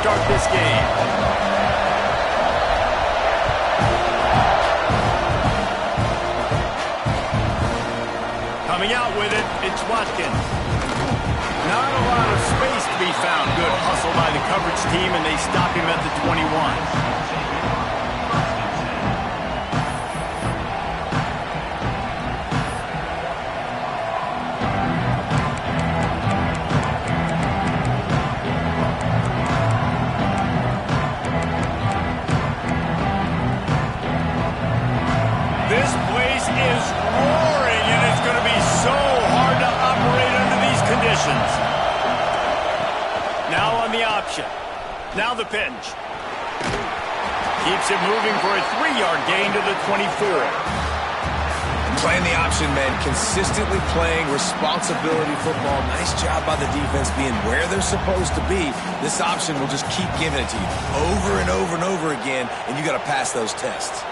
start this game. Coming out with it, it's Watkins. Not a lot of space to be found. Good hustle by the coverage team, and they stop him at the 21. This place is roaring, and it's going to be so hard to operate under these conditions. Now on the option. Now the pinch. Keeps it moving for a 3-yard gain to the 24. Playing the option, man. Consistently playing responsibility football. Nice job by the defense being where they're supposed to be. This option will just keep giving it to you over and over and over again, and you got to pass those tests.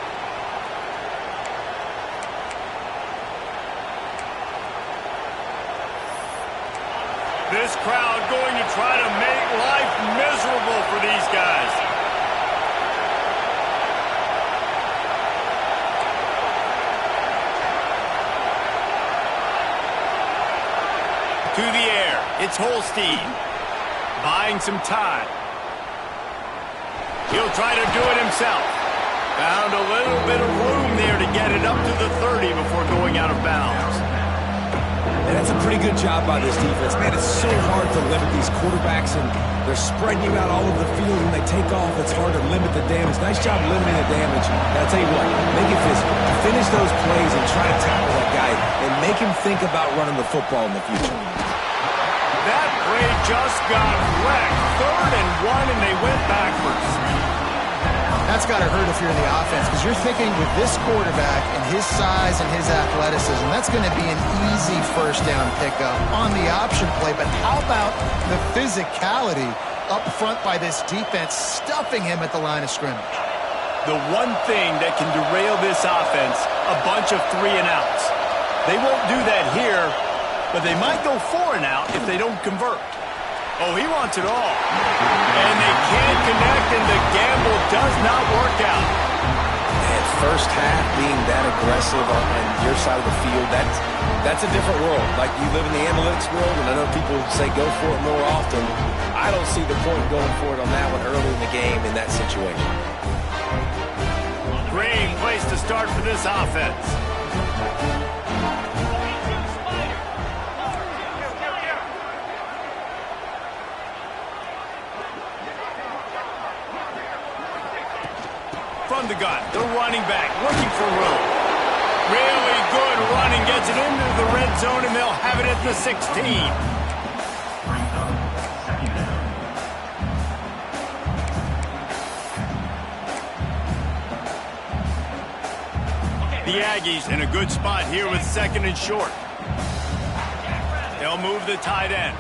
This crowd going to try to make life miserable for these guys. To the air, it's Holstein. Buying some time. He'll try to do it himself. Found a little bit of room there to get it up to the 30 before going out of bounds. And that's a pretty good job by this defense. Man, it's so hard to limit these quarterbacks, and they're spreading you out all over the field. When they take off, it's hard to limit the damage. Nice job limiting the damage. And I'll tell you what, make it physical. Finish those plays and try to tackle that guy and make him think about running the football in the future. That play just got wrecked. 3rd and 1, and they went backwards. That's got to hurt if you're in the offense, because you're thinking with this quarterback and his size and his athleticism, that's going to be an easy first down pickup on the option play. But how about the physicality up front by this defense, stuffing him at the line of scrimmage? The one thing that can derail this offense, a bunch of 3-and-outs. They won't do that here, but they might go 4-and-out if they don't convert. Oh, he wants it all. And they can't connect, and the gamble does not work out. Man, first half being that aggressive on your side of the field, that's a different world. Like, you live in the analytics world, and I know people say go for it more often. I don't see the point going for it on that one early in the game in that situation. Great place to start for this offense. From the gun, the running back looking for room. Really good running, gets it into the red zone, and they'll have it at the 16. The Aggies in a good spot here with 2nd and short. They'll move the tight end.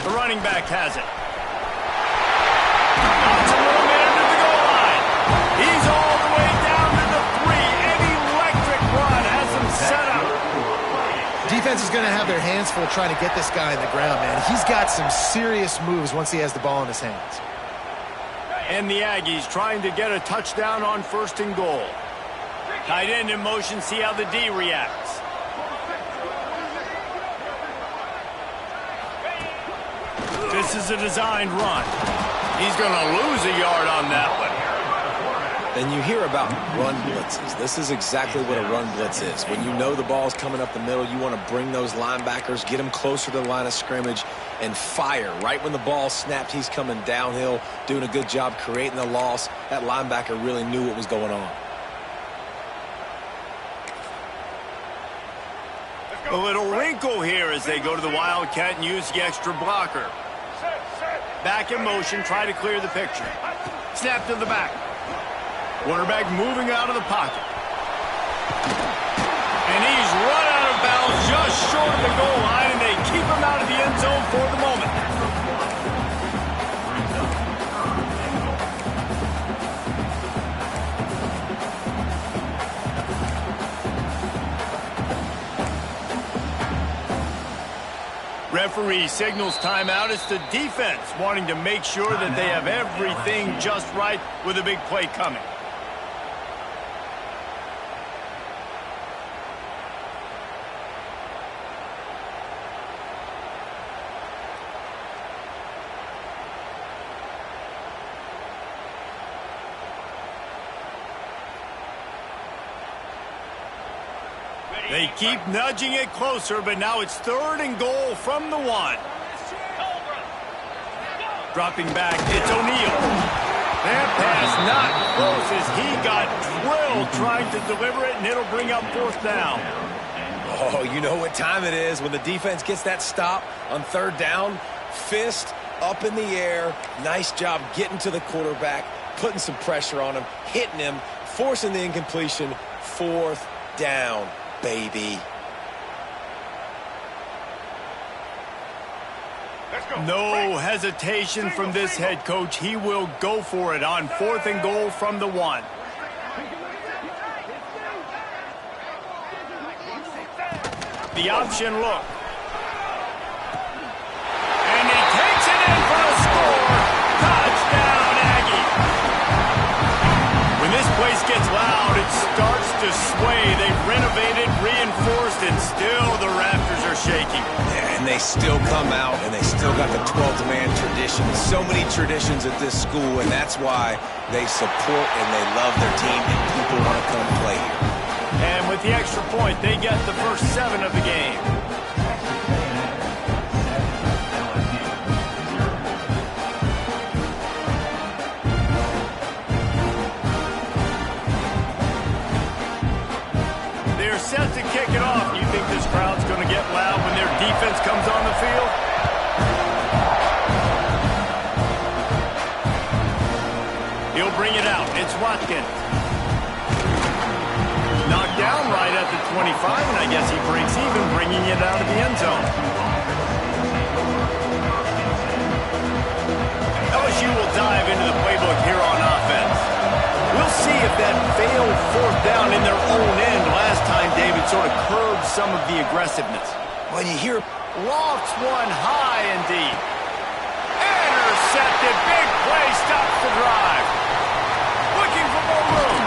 The running back has it. Lots of room into the goal line. He's all the way down to the 3. An electric run has him set up. Defense is going to have their hands full trying to get this guy in the ground, man. He's got some serious moves once he has the ball in his hands. And the Aggies trying to get a touchdown on 1st and goal. Tight end in motion, see how the D reacts. This is a designed run. He's going to lose a yard on that one. And you hear about run blitzes. This is exactly what a run blitz is. When you know the ball's coming up the middle, you want to bring those linebackers, get them closer to the line of scrimmage, and fire. Right when the ball snapped, he's coming downhill, doing a good job creating the loss. That linebacker really knew what was going on. A little wrinkle here as they go to the Wildcat and use the extra blocker. Back in motion, try to clear the picture. Snap to the back. Quarterback moving out of the pocket. And he's run out of bounds just short of the goal line, and they keep him out of the end zone for the moment. referee signals timeout, it's the defense wanting to make sure that they have everything just right with a big play coming. They keep nudging it closer, but now it's 3rd and goal from the 1. Dropping back, it's O'Neal. That pass not close as he got drilled trying to deliver it, and it'll bring up 4th down. Oh, you know what time it is when the defense gets that stop on 3rd down. Fist up in the air. Nice job getting to the quarterback, putting some pressure on him, hitting him, forcing the incompletion. 4th down. Baby. No hesitation from this head coach. He will go for it on 4th and goal from the 1. The option look. And he takes it in for a score. Touchdown, Aggie. When this place gets loud, it starts to sway. They've renovated, reinforced, and still the Raptors are shaking. Yeah, and they still come out, and they still got the 12th man tradition. So many traditions at this school, and that's why they support and they love their team, and people want to come play here. And with the extra point, they get the first 7 of the game. They're set to kick it off. You think this crowd's going to get loud when their defense comes on the field? He'll bring it out. It's Watkins. Knocked down right at the 25, and I guess he breaks even, bringing it out of the end zone. LSU will dive into the playbook here on offense. We'll see if that failed 4th down in their own end last time, David, sort of curbed some of the aggressiveness. When you hear Lofts one high and deep. Intercepted. Big play. Stops the drive. Looking for more room.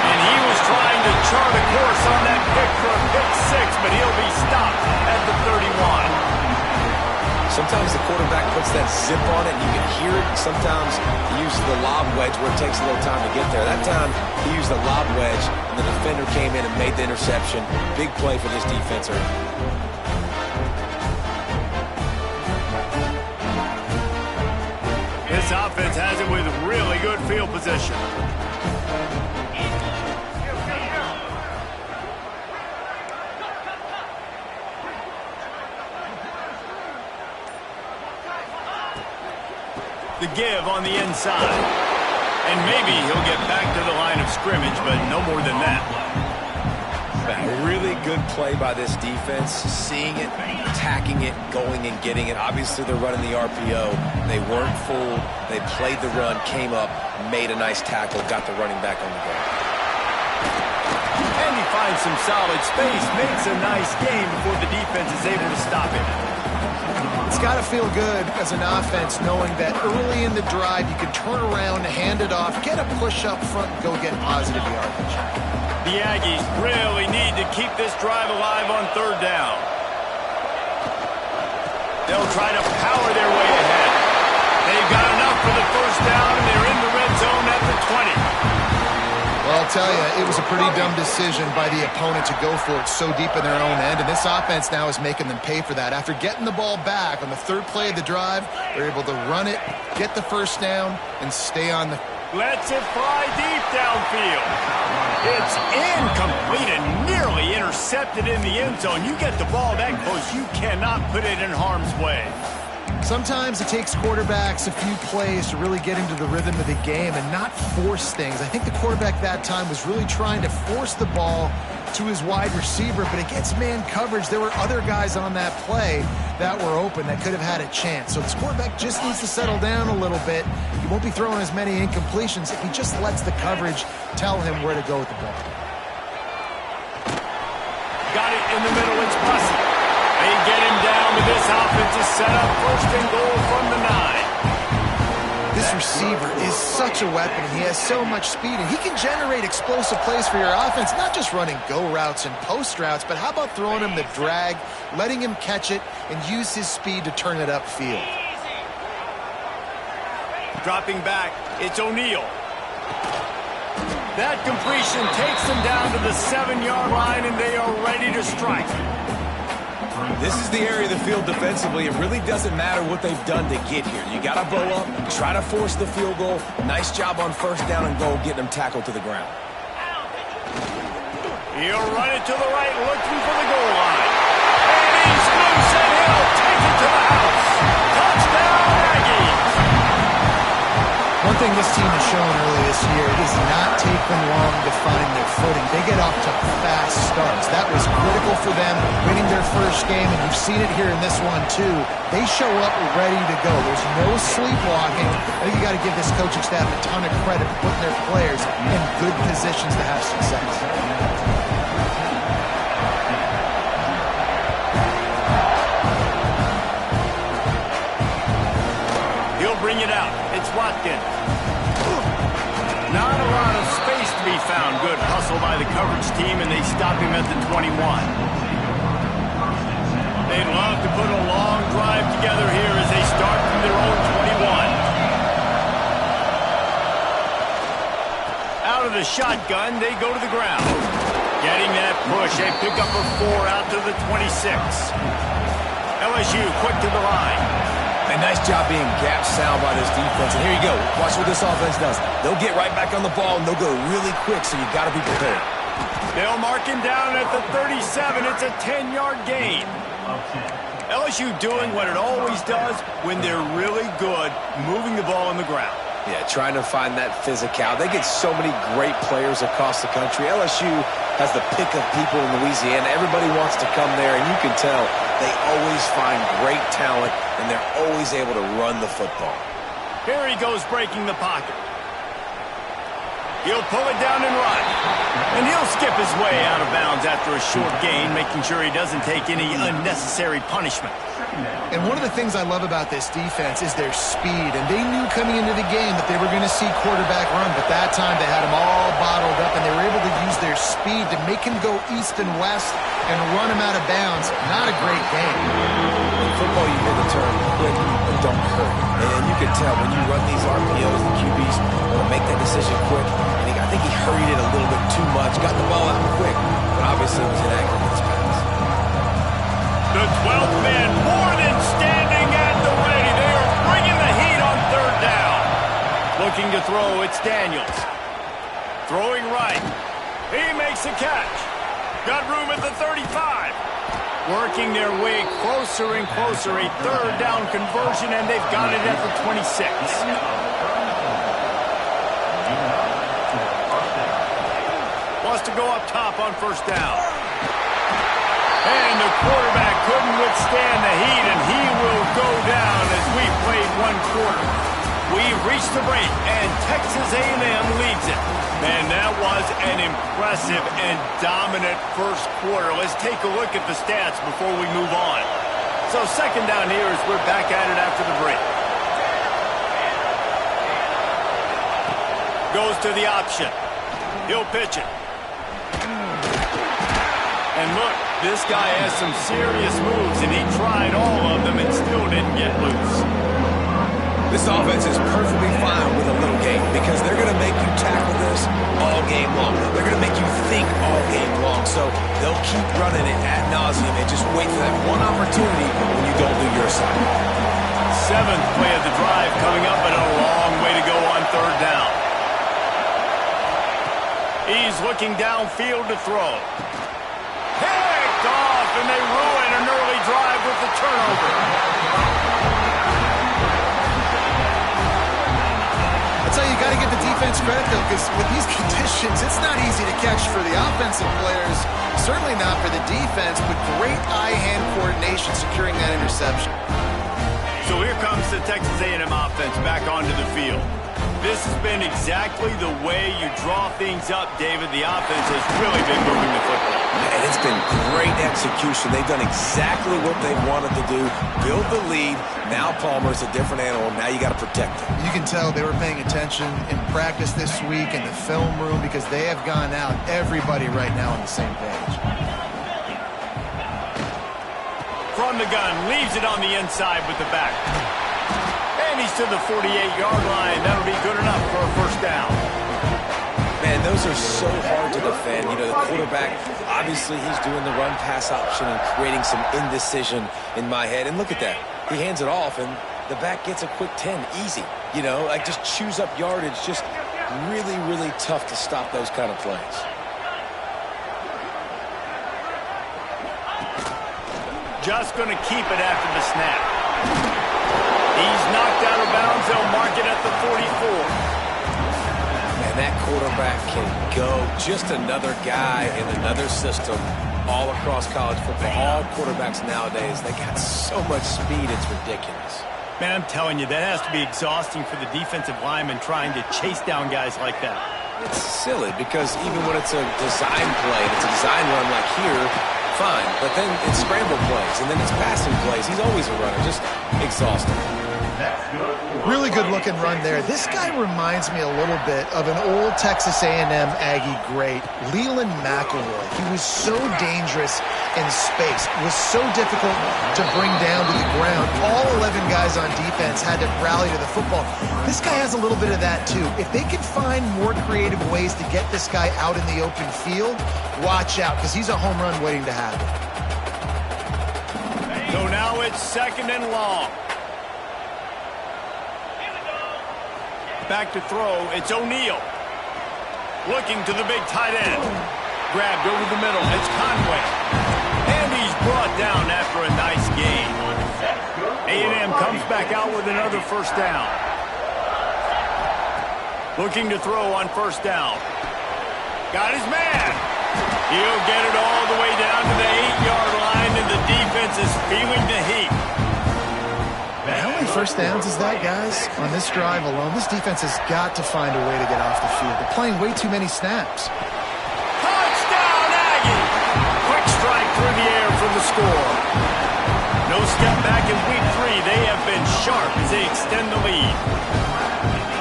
And he was trying to chart a course on that pick for a pick 6, but he'll be stopped at the 31. sometimes the quarterback puts that zip on it and you can hear it. Sometimes he uses the lob wedge where it takes a little time to get there. That time he used the lob wedge and the defender came in and made the interception. Big play for this defense. This offense has it with really good field position. The give on the inside. And maybe he'll get back to the line of scrimmage, but no more than that. A really good play by this defense. Seeing it, attacking it, going and getting it. Obviously, they're running the RPO. They weren't fooled. They played the run, came up, made a nice tackle, got the running back on the go. And he finds some solid space, makes a nice gain before the defense is able to stop it. It's got to feel good as an offense knowing that early in the drive you can turn around, hand it off, get a push up front, and go get positive yardage. The Aggies really need to keep this drive alive on third down. They'll try to power their way ahead. They've got enough for the first down, and they're in the red zone at the 20. Well, I'll tell you, it was a pretty dumb decision by the opponent to go for it so deep in their own end, and this offense now is making them pay for that. After getting the ball back on the third play of the drive, they're able to run it, get the first down, and stay on the... Lets it fly deep downfield. It's incomplete and nearly intercepted in the end zone. You get the ball that close, you cannot put it in harm's way. Sometimes it takes quarterbacks a few plays to really get into the rhythm of the game and not force things. I think the quarterback that time was really trying to force the ball to his wide receiver, but against man coverage, there were other guys on that play that were open that could have had a chance. So this quarterback just needs to settle down a little bit. He won't be throwing as many incompletions if he just lets the coverage tell him where to go with the ball. Got it in the middle. It's Bussey. They get him down of this offense is set up first and goal from the 9. This receiver is such a weapon. He has so much speed, and he can generate explosive plays for your offense, not just running go routes and post routes, but how about throwing him the drag, letting him catch it, and use his speed to turn it upfield. Dropping back, it's O'Neal. That completion takes them down to the 7-yard line, and they are ready to strike. This is the area of the field defensively. It really doesn't matter what they've done to get here. You got to bow up, try to force the field goal. Nice job on first down and goal, getting them tackled to the ground. He'll run it to the right, looking for the goal line. And he's loose, and he'll take it to the house. Touchdown, Aggies! One thing this team has shown early this year, it does not take them long to find their footing. They get off to fast starts. That was critical for them, winning their first game, and you've seen it here in this one too. They show up ready to go. There's no sleepwalking. I think you got to give this coaching staff a ton of credit for putting their players in good positions to have success. He'll bring it out. It's Watkins. Not a lot of space to be found. Good hustle by the coverage team, and they stop him at the 21. They'd love to put a long drive together here as they start from their own 21. Out of the shotgun, they go to the ground. Getting that push, a pickup of 4 out to the 26. LSU quick to the line. A nice job being gap sound by this defense. And here you go. Watch what this offense does. They'll get right back on the ball, and they'll go really quick, so you got to be prepared. They'll mark him down at the 37. It's a 10-yard gain. LSU doing what it always does when they're really good, moving the ball on the ground. Yeah, trying to find that physical. They get so many great players across the country. LSU has the pick of people in Louisiana. Everybody wants to come there, and you can tell they always find great talent, and they're always able to run the football. Here he goes breaking the pocket. He'll pull it down and run. And he'll skip his way out of bounds after a short gain, making sure he doesn't take any unnecessary punishment. And one of the things I love about this defense is their speed. And they knew coming into the game that they were going to see quarterback run, but that time they had him all bottled up, and they were able to use their speed to make him go east and west and run him out of bounds. Not a great game. In football, you hear the term quick but don't hurt. And you can tell when you run these RPOs, the QBs want to make that decision quick. And I think he hurried it a little bit too much, got the ball out quick, but obviously it was inaccurate in his pass. The 12th man more than standing at the ready. They are bringing the heat on third down. Looking to throw, it's Daniels. Throwing right. He makes a catch. Got room at the 35. Working their way closer and closer. A third down conversion, and they've got it at the 26. Wants to go up top on first down. And the quarterback couldn't withstand the heat, and he will go down as we've played one quarter. We've reached the break, and Texas A&M leads it. Man, that was an impressive and dominant first quarter. Let's take a look at the stats before we move on. So second down here as we're back at it after the break. Goes to the option. He'll pitch it. And look, this guy has some serious moves, and he tried all of them and still didn't get loose. This offense is perfectly fine with a little game because they're going to make you tackle this all game long. They're going to make you think all game long. So they'll keep running it ad nauseum and just wait for that one opportunity when you don't do your side. 7th play of the drive coming up, and a long way to go on third down. He's looking downfield to throw. Picked off, and they ruin an early drive with the turnover. So you got to give the defense credit, though, because with these conditions, it's not easy to catch for the offensive players, certainly not for the defense, but great eye-hand coordination securing that interception. So here comes the Texas A&M offense back onto the field. This has been exactly the way you draw things up, David. The offense has really been moving the football. And it's been great execution. They've done exactly what they wanted to do. Build the lead. Now Palmer's a different animal. Now you got to protect him. You can tell they were paying attention in practice this week in the film room because they have gone out, everybody right now on the same page. From the gun, leaves it on the inside with the back. And he's to the 48-yard line. That'll be good enough for a first down. Man, those are so hard to defend. You know, the quarterback, obviously he's doing the run-pass option and creating some indecision in my head. And look at that. He hands it off, and the back gets a quick 10. Easy. You know, like just chews up yardage. Just really, really tough to stop those kind of plays. Just going to keep it after the snap. He's knocked out of bounds. They'll mark it at the 44. Man, that quarterback can go. Just another guy in another system all across college football. All quarterbacks nowadays, they got so much speed, it's ridiculous. Man, I'm telling you, that has to be exhausting for the defensive lineman trying to chase down guys like that. It's silly because even when it's a design play, it's a design run like here, fine. But then it's scramble plays, and then it's passing plays. He's always a runner, just exhausting. Really good looking run there. This guy reminds me a little bit of an old Texas A&M Aggie great, Leland McElroy. He was so dangerous in space. It was so difficult to bring down to the ground. All 11 guys on defense had to rally to the football. This guy has a little bit of that too. If they can find more creative ways to get this guy out in the open field, watch out, because he's a home run waiting to happen. So now it's 2nd and long. Back to throw, it's O'Neal. Looking to the big tight end. Grabbed over the middle, it's Conway. And he's brought down after a nice gain. A&M comes back out with another first down. Looking to throw on first down. Got his man. He'll get it all the way down to the 8-yard line, and the defense is feeling the heat. How many first downs is that, guys? On this drive alone, this defense has got to find a way to get off the field. They're playing way too many snaps. Touchdown, Aggie! Quick strike through the air for the score. No step back in week 3. They have been sharp as they extend the lead.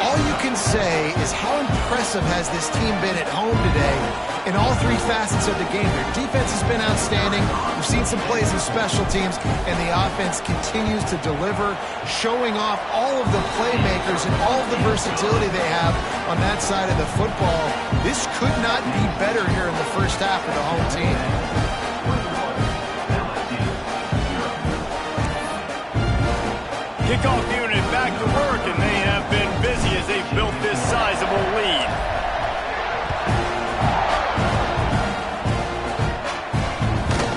All you can say is how impressive has this team been at home today in all 3 facets of the game. Their defense has been outstanding. We've seen some plays in special teams, and the offense continues to deliver, showing off all of the playmakers and all of the versatility they have on that side of the football. This could not be better here in the first half for the home team. Kickoff unit back to work, and they have been busy as they've built this sizable lead.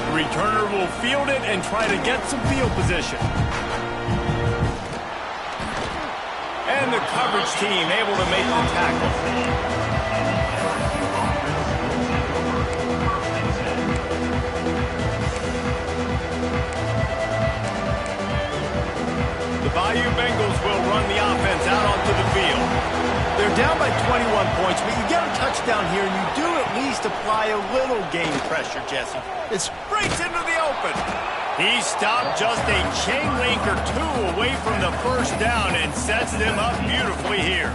The returner will field it and try to get some field position. And the coverage team able to make the tackle. The Bayou Bengals will run the offense out onto the field. They're down by 21 points, but you get a touchdown here, and you do at least apply a little game pressure, Jesse. It breaks into the open. He stopped just a chain link or 2 away from the first down and sets them up beautifully here.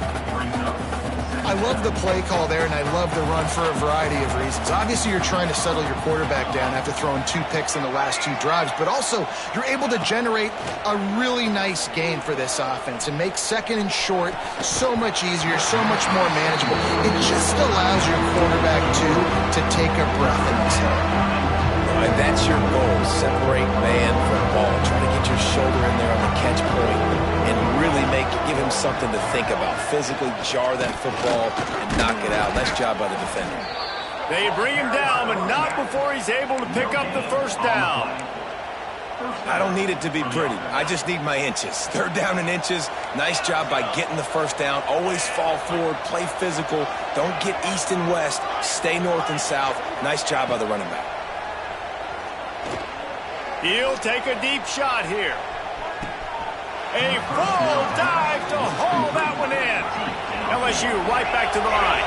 I love the play call there, and I love the run for a variety of reasons. Obviously, you're trying to settle your quarterback down after throwing 2 picks in the last 2 drives, but also you're able to generate a really nice gain for this offense and make 2nd and short so much easier, so much more manageable. It just allows your quarterback, too, to take a breath and exhale. And that's your goal, separate man from ball. Try to get your shoulder in there on the catch point and really give him something to think about. Physically jar that football and knock it out. Nice job by the defender. They bring him down, but not before he's able to pick up the first down. I don't need it to be pretty. I just need my inches. 3rd down in inches. Nice job by getting the first down. Always fall forward, play physical. Don't get east and west. Stay north and south. Nice job by the running back. He'll take a deep shot here. A full dive to haul that one in. LSU right back to the line.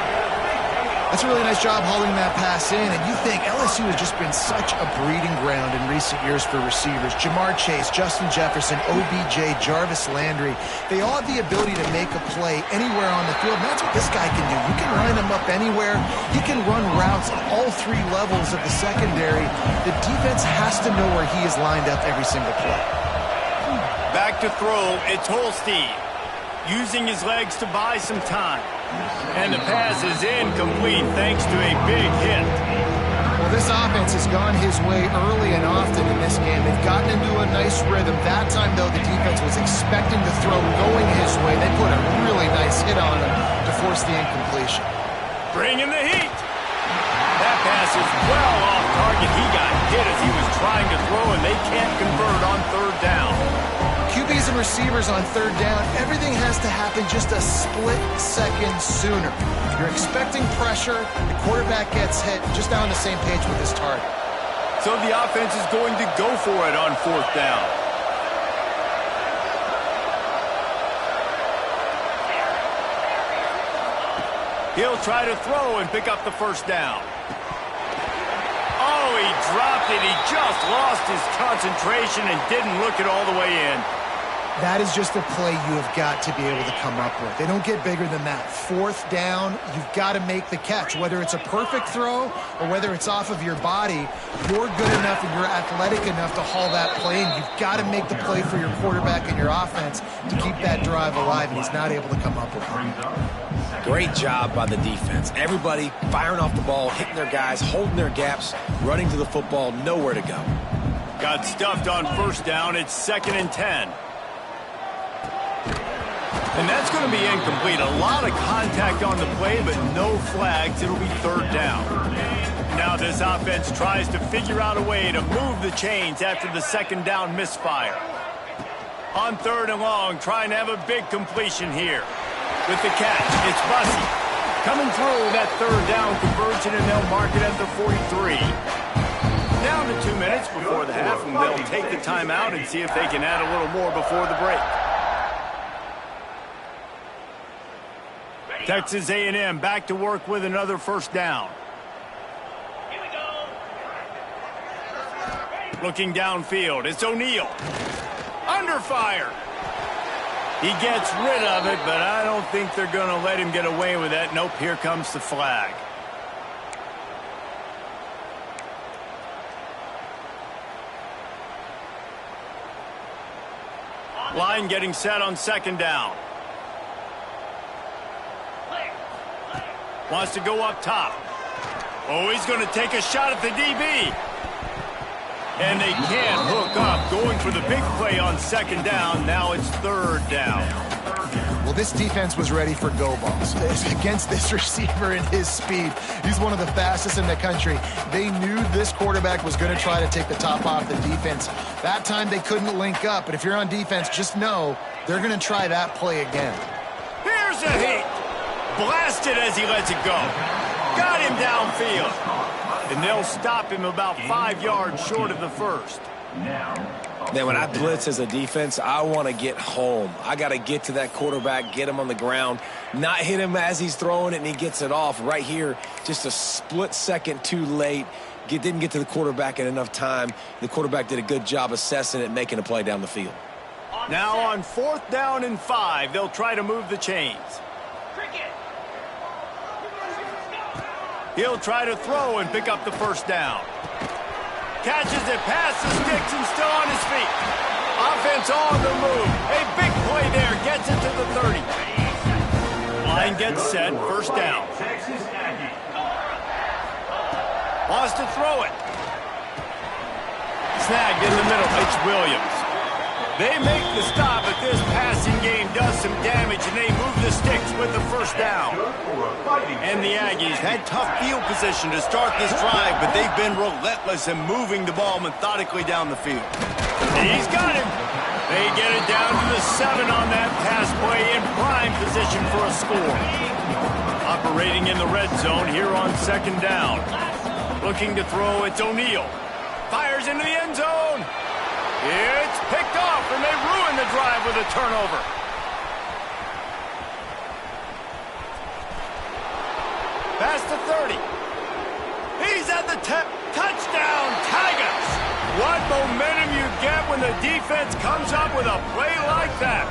That's a really nice job holding that pass in, and you think LSU has just been such a breeding ground in recent years for receivers. Jamar Chase, Justin Jefferson, OBJ, Jarvis Landry, they all have the ability to make a play anywhere on the field, and that's what this guy can do. You can line him up anywhere. He can run routes at all three levels of the secondary. The defense has to know where he is lined up every single play. Back to throw, it's Holstein, using his legs to buy some time. And the pass is incomplete thanks to a big hit. Well, this offense has gone his way early and often in this game. They've gotten into a nice rhythm. That time, though, the defense was expecting the throw going his way. They put a really nice hit on him to force the incompletion. Bring in the heat. That pass is well off target. He got hit as he was trying to throw, and they can't convert on third down. QBs and receivers on third down, everything has to happen just a split second sooner. You're expecting pressure, the quarterback gets hit, just not on the same page with his target. So the offense is going to go for it on fourth down. He'll try to throw and pick up the first down. Oh, he dropped it. He just lost his concentration and didn't look it all the way in. That is just a play you have got to be able to come up with. They don't get bigger than that. Fourth down, you've got to make the catch. Whether it's a perfect throw or whether it's off of your body, you're good enough and you're athletic enough to haul that play in. You've got to make the play for your quarterback and your offense to keep that drive alive, and he's not able to come up with it. Great job by the defense. Everybody firing off the ball, hitting their guys, holding their gaps, running to the football, nowhere to go. Got stuffed on first down. It's 2nd and 10. And that's going to be incomplete. A lot of contact on the play, but no flags. It'll be third down. Now this offense tries to figure out a way to move the chains after the second down misfire. On third and long, trying to have a big completion here. With the catch, it's Bussey. Coming through that third down conversion, and they'll mark it at the 43. Down to 2 minutes before the half, and they'll take the timeout and see if they can add a little more before the break. Texas A&M back to work with another first down. Here we go. Looking downfield, it's O'Neal. Under fire. He gets rid of it, but I don't think they're going to let him get away with that. Nope, here comes the flag. Line getting set on second down. Wants to go up top. Oh, he's going to take a shot at the DB. And they can't hook up. Going for the big play on second down. Now it's third down. Well, this defense was ready for go balls. Against this receiver and his speed, he's one of the fastest in the country. They knew this quarterback was going to try to take the top off the defense. That time they couldn't link up, but if you're on defense, just know they're going to try that play again. Here's a hit. Blasted as he lets it go. Got him downfield. And they'll stop him about 5 yards short of the first. Then when I blitz as a defense, I want to get home. I got to get to that quarterback, get him on the ground, not hit him as he's throwing it and he gets it off. Right here, just a split second too late. Didn't get to the quarterback in enough time. The quarterback did a good job assessing it, making a play down the field. Now on fourth down and 5, they'll try to move the chains. He'll try to throw and pick up the first down. Catches it past the sticks and still on his feet. Offense on the move. A big play there. Gets it to the 30. Line gets set. First down. Wants to throw it. Snagged in the middle. It's Williams. They make the stop, but this passing game does some damage, and they move the sticks with the first down. And the Aggies had tough field position to start this drive, but they've been relentless in moving the ball methodically down the field. He's got him. They get it down to the 7 on that pass play in prime position for a score. Operating in the red zone here on second down. Looking to throw, it's O'Neal. Fires into the end zone. It's picked off, and they ruin the drive with a turnover. Past the 30. He's at the touchdown, Tigers. What momentum you get when the defense comes up with a play like that.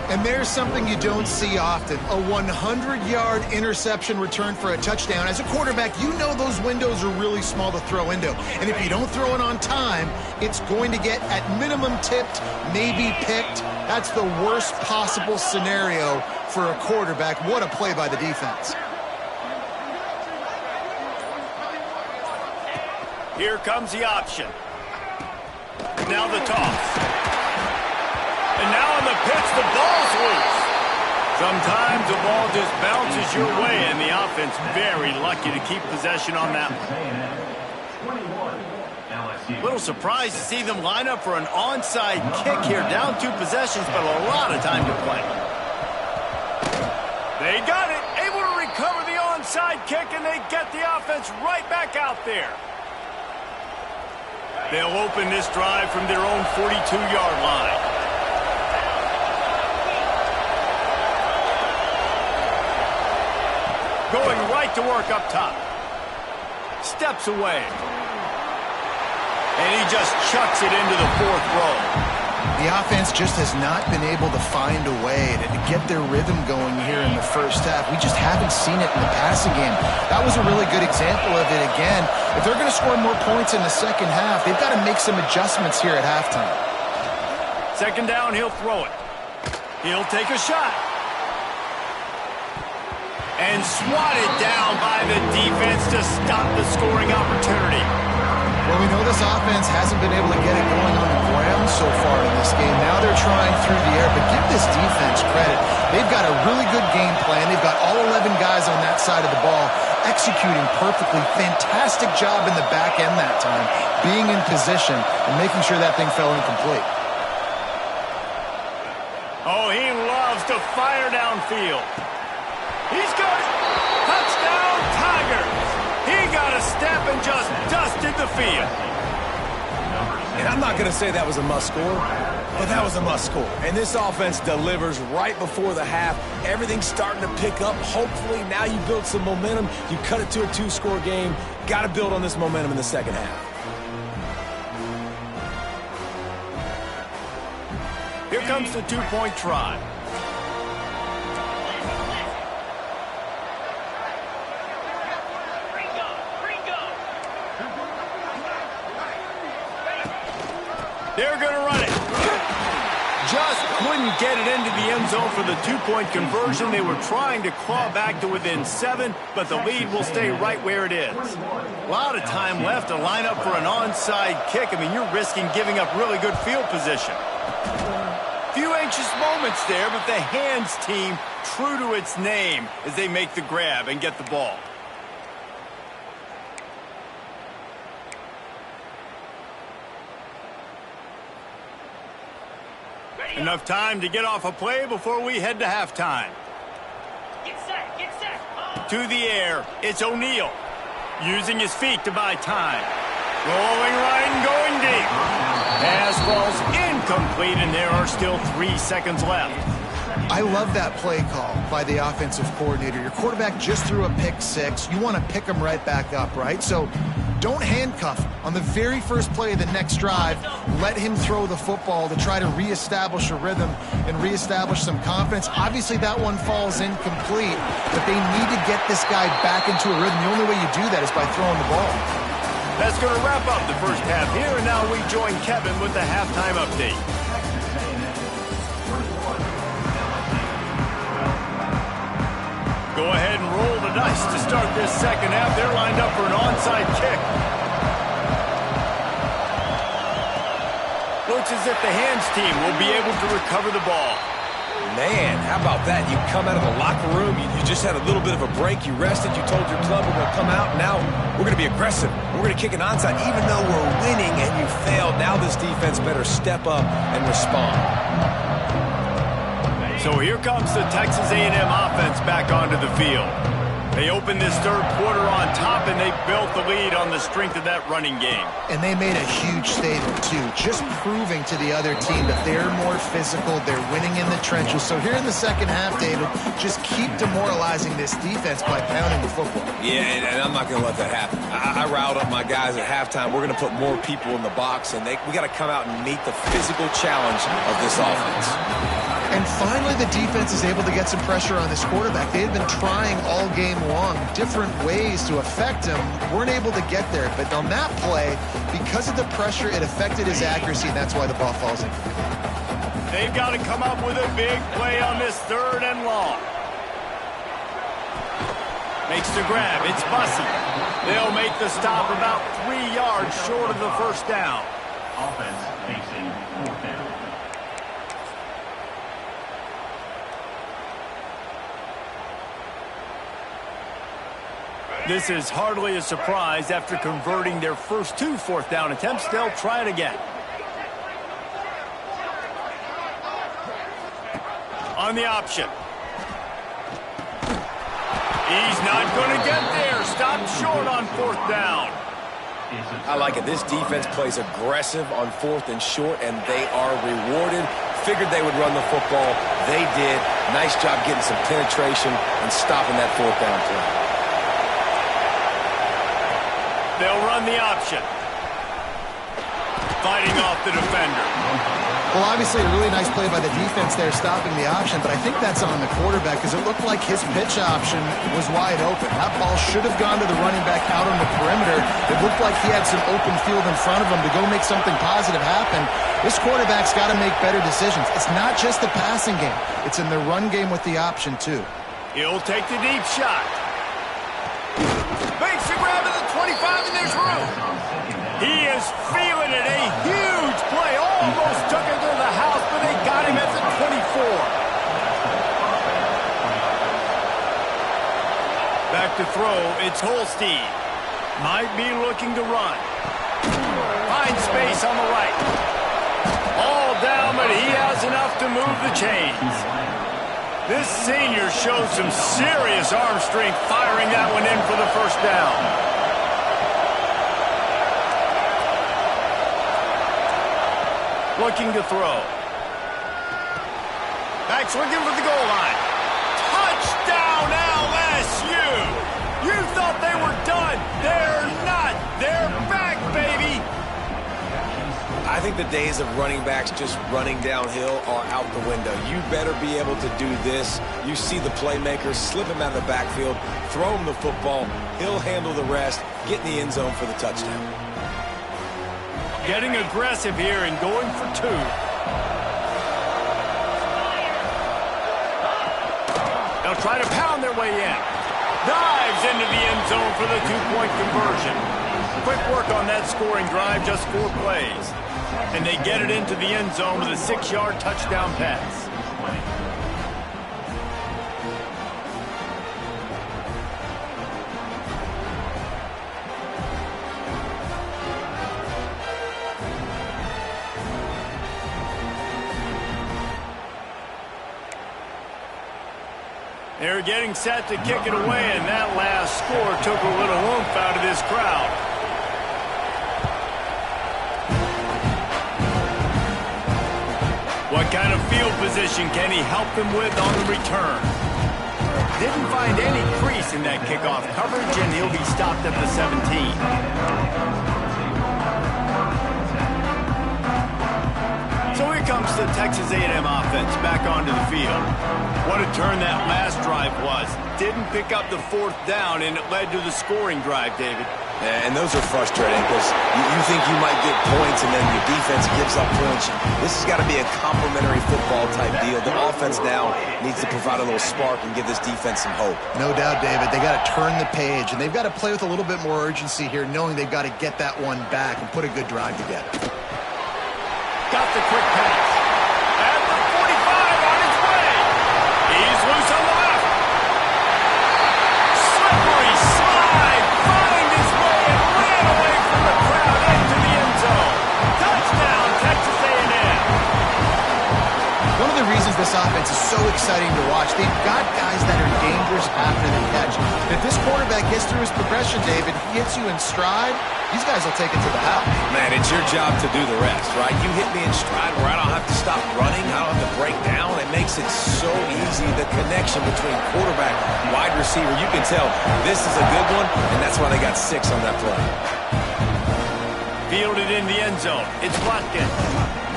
And there's something you don't see often, a 100-yard interception return for a touchdown. As a quarterback, you know those windows are really small to throw into. And if you don't throw it on time, it's going to get at minimum tipped, maybe picked. That's the worst possible scenario for a quarterback. What a play by the defense. Here comes the option. Now the toss. And now on the pitch, the ball's loose. Sometimes the ball just bounces your way, and the offense very lucky to keep possession on that one. Little surprised to see them line up for an onside kick here. Down 2 possessions, but a lot of time to play. They got it. Able to recover the onside kick, and they get the offense right back out there. They'll open this drive from their own 42-yard line. Going right to work up top. Steps away. And he just chucks it into the 4th row. The offense just has not been able to find a way to get their rhythm going here in the first half. We just haven't seen it in the passing game. That was a really good example of it again. If they're going to score more points in the second half, they've got to make some adjustments here at halftime. Second down, he'll throw it. He'll take a shot. And swatted down by the defense to stop the scoring opportunity. Well, we know this offense hasn't been able to get it going on the ground so far in this game. Now they're trying through the air, but give this defense credit. They've got a really good game plan. They've got all 11 guys on that side of the ball executing perfectly. Fantastic job in the back end that time, being in position and making sure that thing fell incomplete. Oh, he loves to fire downfield. He's got it. Touchdown, Tigers. He got a step and just dusted the field. And I'm not going to say that was a must-score, but that was a must-score. And this offense delivers right before the half. Everything's starting to pick up. Hopefully, now you build some momentum. You cut it to a 2-score game. Got to build on this momentum in the second half. Here comes the 2-point try. They're going to run it. Just couldn't get it into the end zone for the 2-point conversion. They were trying to claw back to within 7, but the lead will stay right where it is. A lot of time left to line up for an onside kick. I mean, you're risking giving up really good field position. Few anxious moments there, but the hands team true to its name as they make the grab and get the ball. Enough time to get off a play before we head to halftime. Get set, get set. To the air, it's O'Neal. Using his feet to buy time. Rolling right and going deep. Pass falls incomplete, and there are still 3 seconds left. I love that play call by the offensive coordinator. Your quarterback just threw a pick 6. You want to pick him right back up, right? So don't handcuff him. On the very first play of the next drive, let him throw the football to try to reestablish a rhythm and reestablish some confidence. Obviously, that one falls incomplete, but they need to get this guy back into a rhythm. The only way you do that is by throwing the ball. That's going to wrap up the first half here, and now we join Kevin with the halftime update. Go ahead and roll the dice to start this second half. They're lined up for an onside kick. Looks as if the hands team will be able to recover the ball. Man, how about that? You come out of the locker room, you just had a little bit of a break, you rested, you told your club we're going to come out, now we're going to be aggressive. We're going to kick an onside. Even though we're winning and you failed, now this defense better step up and respond. So here comes the Texas A&M offense back onto the field. They opened this third quarter on top, and they built the lead on the strength of that running game. And they made a huge statement, too, just proving to the other team that they're more physical, they're winning in the trenches. So here in the second half, David, just keep demoralizing this defense by pounding the football. Yeah, and I'm not going to let that happen. I riled up my guys at halftime. We're going to put more people in the box, and we got to come out and meet the physical challenge of this offense. And finally, the defense is able to get some pressure on this quarterback. They had been trying all game long different ways to affect him. Weren't able to get there. But on that play, because of the pressure, it affected his accuracy, and that's why the ball falls in. They've got to come up with a big play on this 3rd and long. Makes the grab. It's Bussey. They'll make the stop about 3 yards short of the first down. Offense facing 4th down. This is hardly a surprise. After converting their first 2 4th down attempts, they'll try it again. On the option. He's not going to get there. Stopped short on 4th down. I like it. This defense plays aggressive on 4th and short, and they are rewarded. Figured they would run the football. They did. Nice job getting some penetration and stopping that 4th down play. They'll run the option. Fighting off the defender. Well, obviously, a really nice play by the defense there, stopping the option, but I think that's on the quarterback because it looked like his pitch option was wide open. That ball should have gone to the running back out on the perimeter. It looked like he had some open field in front of him to go make something positive happen. This quarterback's got to make better decisions. It's not just the passing game. It's in the run game with the option, too. He'll take the deep shot. Makes the grab at the 25, and there's room. He is feeling it. A huge play. Almost took it to the house, but they got him at the 24. Back to throw. It's Holstein. Might be looking to run. Finds space on the right. All down, but he has enough to move the chains. This senior shows some serious arm strength firing that one in for the first down. Looking to throw. Back swinging for the goal line. Touchdown LSU! You thought they were done. They're not. They're back, baby. I think the days of running backs just running downhill are out the window. You better be able to do this. You see the playmaker, slip him out of the backfield, throw him the football. He'll handle the rest, get in the end zone for the touchdown. Getting aggressive here and going for 2. They'll try to pound their way in. Dives into the end zone for the 2-point conversion. Quick work on that scoring drive, just 4 plays. And they get it into the end zone with a 6-yard touchdown pass. They're getting set to kick it away, and that last score took a little oomph out of this crowd. What kind of field position can he help them with on the return? Didn't find any crease in that kickoff coverage, and he'll be stopped at the 17. So here comes the Texas A&M offense back onto the field. What a turn that last drive was. Didn't pick up the 4th down, and it led to the scoring drive, David. And those are frustrating because you think you might get points and then your defense gives up points. This has got to be a complementary football type deal. The offense now needs to provide a little spark and give this defense some hope. No doubt, David. They got to turn the page, and they've got to play with a little bit more urgency here, knowing they've got to get that one back and put a good drive together. Got the quick pass. At the 45 on his way. He's loose on the left. Slippery slide. Find his way and ran away from the crowd into the end zone. Touchdown, Texas A&M. One of the reasons this offense is so exciting to watch, they've got guys that are dangerous after the catch. if this quarterback gets through his progression, David, he hits you in stride, these guys will take it to the house. Man, it's your job to do the rest, right? You hit me in stride where I don't have to stop running, I don't have to break down. It makes it so easy, the connection between quarterback, wide receiver. You can tell this is a good one, and that's why they got 6 on that play. Fielded in the end zone. It's Watkins.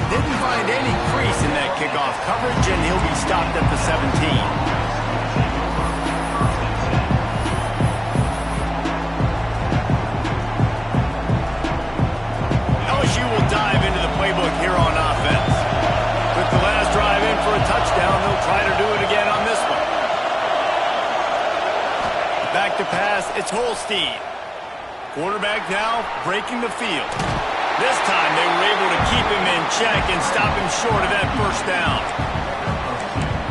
Didn't find any crease in that kickoff coverage, and he'll be stopped at the 17. LSU will dive into the playbook here on offense. Took the last drive in for a touchdown. They'll try to do it again on this one. Back to pass. It's Holstein. Quarterback now breaking the field. This time they were able to keep him in check and stop him short of that first down.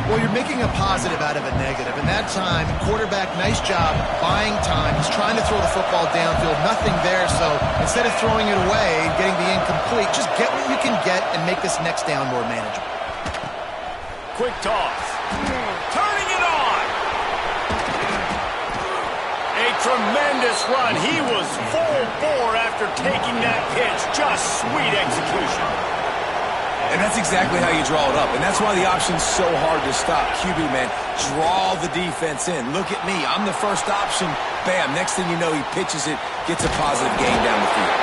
Well, you're making a positive out of a negative. And that time, quarterback, nice job buying time. He's trying to throw the football downfield. Nothing there. So instead of throwing it away and getting the incomplete, just get what you can get and make this next down more manageable. Quick toss. Turning it on. A tremendous run. He was full bore after taking that pitch. Just sweet execution. And that's exactly how you draw it up. And that's why the option's so hard to stop. QB, man, draw the defense in. Look at me. I'm the first option. Bam. Next thing you know, he pitches it, gets a positive gain down the field.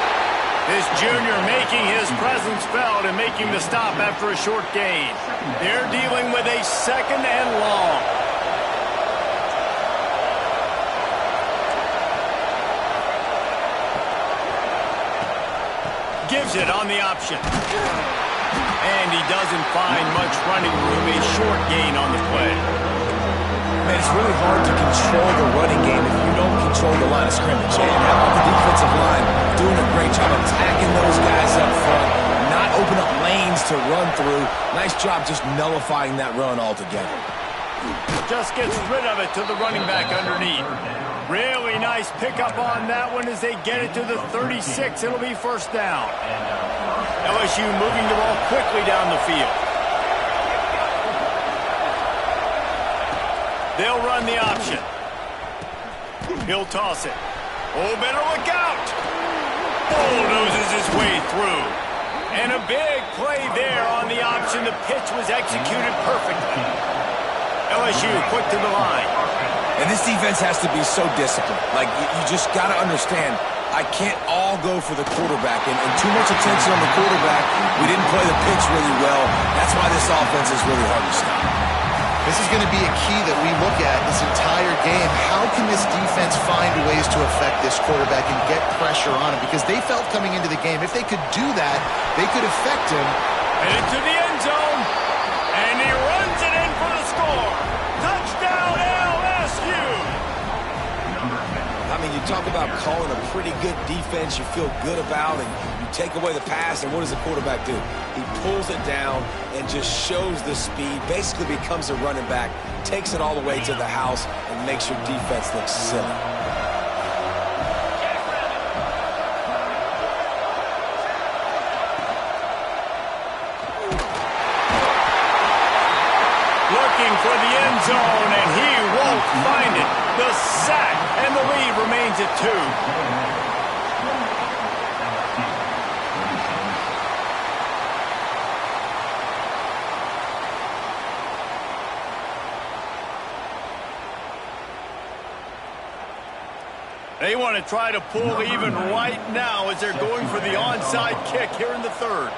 This junior making his presence felt and making the stop after a short gain. They're dealing with a 2nd and long. Gives it on the option. And he doesn't find much running room. A short gain on the play. Man, it's really hard to control the running game if you don't control the line of scrimmage. And how about the defensive line doing a great job attacking those guys up front, not open up lanes to run through. Nice job just nullifying that run altogether. Just gets rid of it to the running back underneath. Really nice pickup on that one as they get it to the 36. It'll be first down. LSU moving the ball quickly down the field. They'll run the option. He'll toss it. Oh, better look out. Bulldozes his way through. And a big play there on the option. The pitch was executed perfectly. LSU quick to the line. And this defense has to be so disciplined. Like, you just got to understand, I can't all go for the quarterback. And too much attention on the quarterback. We didn't play the pitch really well. That's why this offense is really hard to stop. This is going to be a key that we look at this entire game. How can this defense find ways to affect this quarterback and get pressure on him? Because they felt coming into the game, if they could do that, they could affect him. And into the end zone. And he runs it in for the score. Touchdown, LSU. I mean, you talk about calling a pretty good defense you feel good about, and you take away the pass, and what does the quarterback do? He pulls it down and just shows the speed, basically becomes a running back, takes it all the way to the house, and makes your defense look silly. Looking for the end zone, and he won't find it. The sack, and the lead remains at 2. They want to try to pull even right now as they're going for the onside kick here in the 3rd.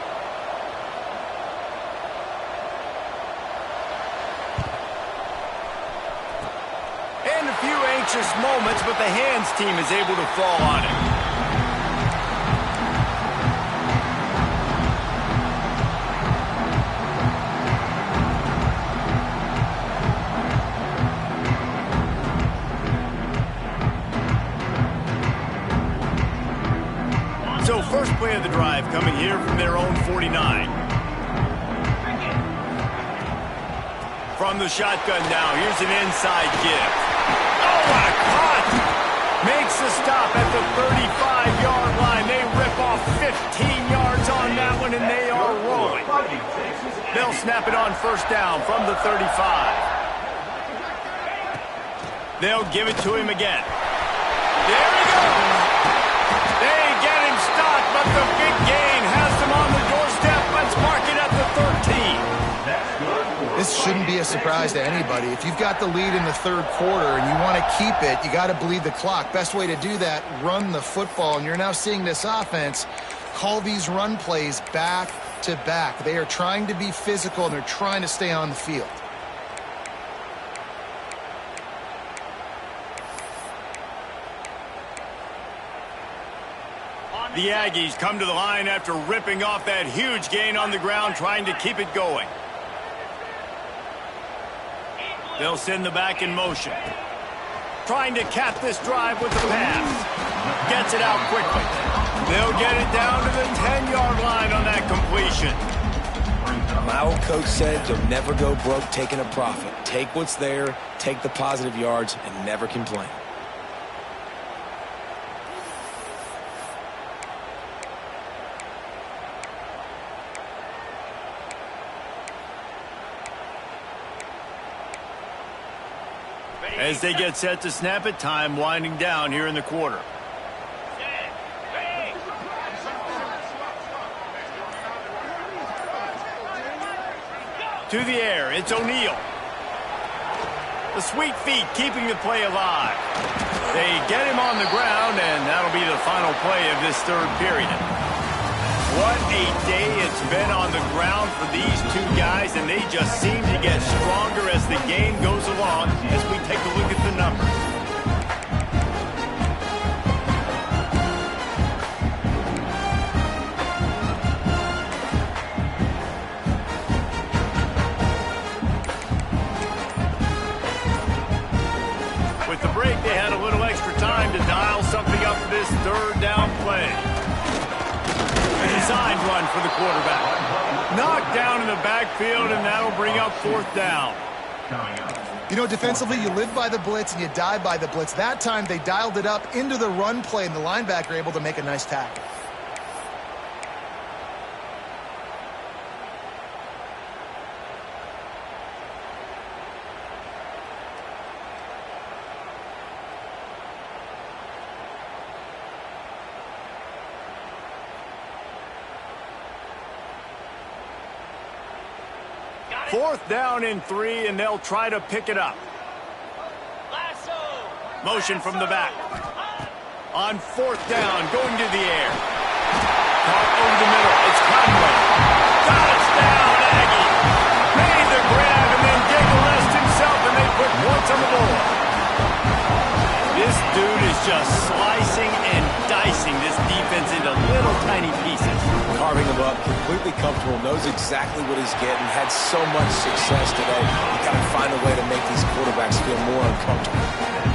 And a few anxious moments, but the hands team is able to fall on it. So first play of the drive coming here from their own 49. From the shotgun now, here's an inside give. Oh, what a cut! Makes the stop at the 35-yard line. They rip off 15 yards on that one, and they are rolling. They'll snap it on first down from the 35. They'll give it to him again. There he goes. They get him stopped, but the big gain has them on the doorstep. Let's mark it at the 13. This shouldn't be a surprise to anybody. If you've got the lead in the third quarter and you want to keep it, you got to bleed the clock. Best way to do that, run the football. And you're now seeing this offense call these run plays back to back. They are trying to be physical, and they're trying to stay on the field. The Aggies come to the line after ripping off that huge gain on the ground, trying to keep it going. They'll send the back in motion. Trying to cap this drive with the pass. Gets it out quickly. They'll get it down to the 10-yard line on that completion. My old coach said you'll never go broke taking a profit. Take what's there, take the positive yards, and never complain. As they get set to snap it, time winding down here in the quarter. To the air, it's O'Neal. The sweet feet keeping the play alive. They get him on the ground, and that'll be the final play of this third period. What a day it's been on the ground for these two guys, and they just seem to get stronger as the game goes along as we take a look at the numbers. With the break, they had a little extra time to dial something up for this third down play. Designed run for the quarterback. Knocked down in the backfield, and that'll bring up fourth down. You know, defensively, you live by the blitz and you die by the blitz. That time, they dialed it up into the run play, and the linebacker able to make a nice tackle. Fourth down and 3, and they'll try to pick it up. Motion from the back. On fourth down, going to the air. Caught over the middle. It's Conway. Touchdown, Aggie. Made the grab and then did the rest himself, and they put points on the board. This dude is just slicing and dicing this defense into little tiny pieces. Carving him up, completely comfortable, knows exactly what he's getting, had so much success today. You got to find a way to make these quarterbacks feel more uncomfortable.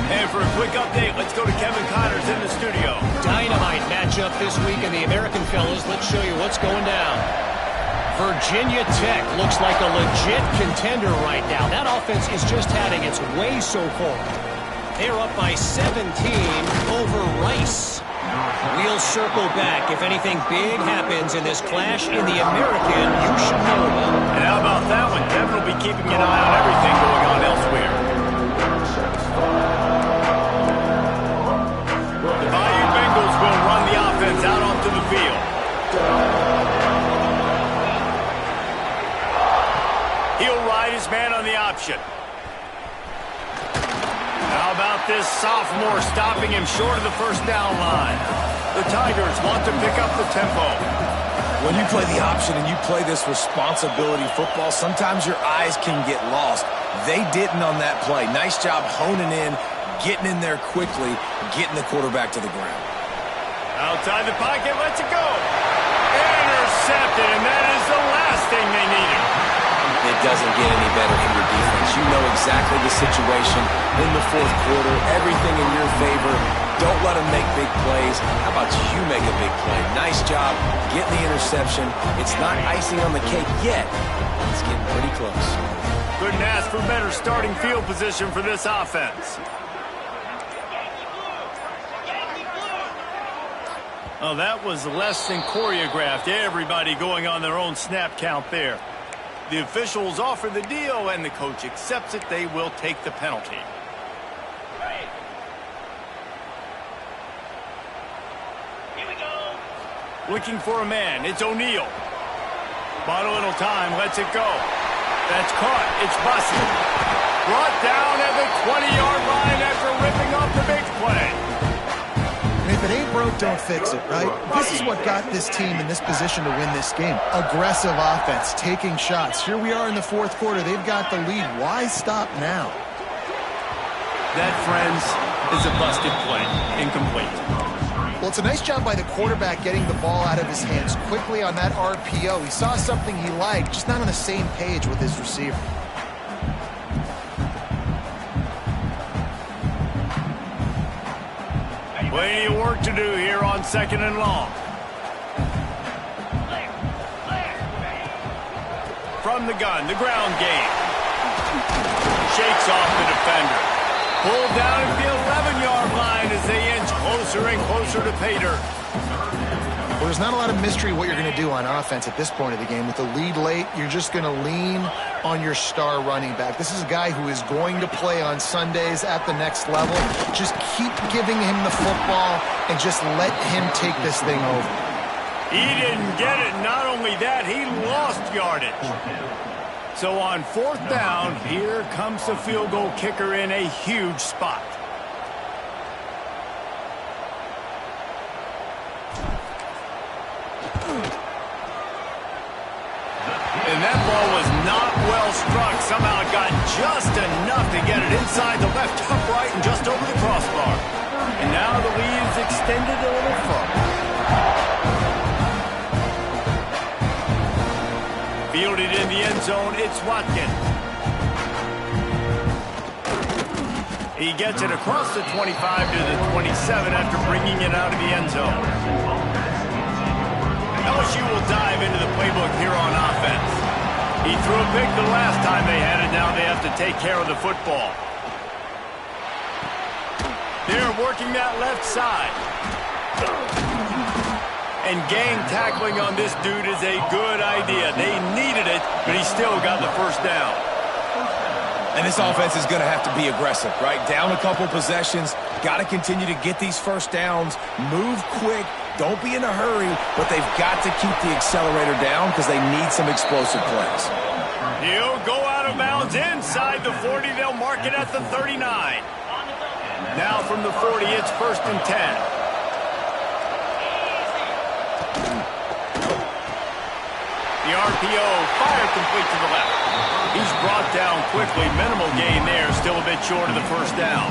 And for a quick update, let's go to Kevin Connors in the studio. Dynamite matchup this week in the American fellas. Let's show you what's going down. Virginia Tech looks like a legit contender right now. That offense is just having its way so far. They're up by 17 over Rice. We'll circle back. If anything big happens in this clash in the American, you should know about it. And how about that one? Kevin will be keeping an eye on everything going on elsewhere. The Bayou Bengals will run the offense out onto the field. He'll ride his man on the option. How about this sophomore stopping him short of the first down line? The Tigers want to pick up the tempo. When you play the option and you play this responsibility football, sometimes your eyes can get lost. They didn't on that play. Nice job honing in, getting in there quickly, getting the quarterback to the ground. Outside the pocket, lets it go. Intercepted, and that is the last thing they needed. It doesn't get any better for your defense. You know exactly the situation in the fourth quarter, everything in your favor. Don't let them make big plays. How about you make a big play? Nice job getting the interception. It's not icing on the cake yet. It's getting pretty close. Couldn't ask for better starting field position for this offense. Oh, that was less than choreographed. Everybody going on their own snap count there. The officials offer the deal, and the coach accepts it. They will take the penalty. Here we go. Looking for a man. It's O'Neal. Bought a little time. Lets it go. That's caught. It's Bussey. Brought down at the 20-yard line after ripping off the big play. And if it ain't broke, don't fix it, right? This is what got this team in this position to win this game. Aggressive offense, taking shots. Here we are in the fourth quarter. They've got the lead. Why stop now? That, friends, is a busted play. Incomplete. Well, it's a nice job by the quarterback getting the ball out of his hands quickly on that RPO. He saw something he liked, just not on the same page with his receiver. Plenty of work to do here on 2nd and long. From the gun, the ground game. Shakes off the defender. Pulled down at the 11-yard line as they inch closer and closer to pay dirt. Well, there's not a lot of mystery what you're going to do on offense at this point of the game. With the lead late, you're just going to lean on your star running back. This is a guy who is going to play on Sundays at the next level. Just keep giving him the football and just let him take this thing over. He didn't get it. Not only that, he lost yardage. So on 4th down, here comes the field goal kicker in a huge spot. And that ball was not well struck. Somehow it got just enough to get it inside the left upright and just over the crossbar. And now the lead is extended a little further. Fielded in the end zone, it's Watkins. He gets it across the 25 to the 27 after bringing it out of the end zone. LSU will dive into the playbook here on offense. He threw a pick the last time they had it. Now they have to take care of the football. They're working that left side. And gang tackling on this dude is a good idea. They needed it, but he still got the first down. And this offense is going to have to be aggressive, right? Down a couple possessions, got to continue to get these first downs, move quick, don't be in a hurry, but they've got to keep the accelerator down because they need some explosive plays. He'll go out of bounds inside the 40. They'll mark it at the 39. Now from the 40, it's 1st and 10. The RPO, fire complete to the left. He's brought down quickly. Minimal gain there. Still a bit short of the first down.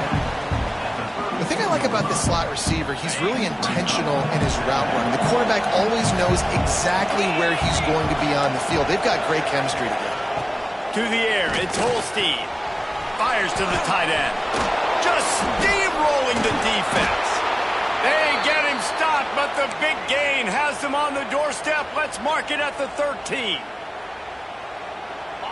The thing I like about this slot receiver, he's really intentional in his route run. The quarterback always knows exactly where he's going to be on the field. They've got great chemistry together. To the air, it's Holstein. Fires to the tight end. Just steamrolling the defense. They get him stopped, but the big gain has them on the doorstep. Let's mark it at the 13.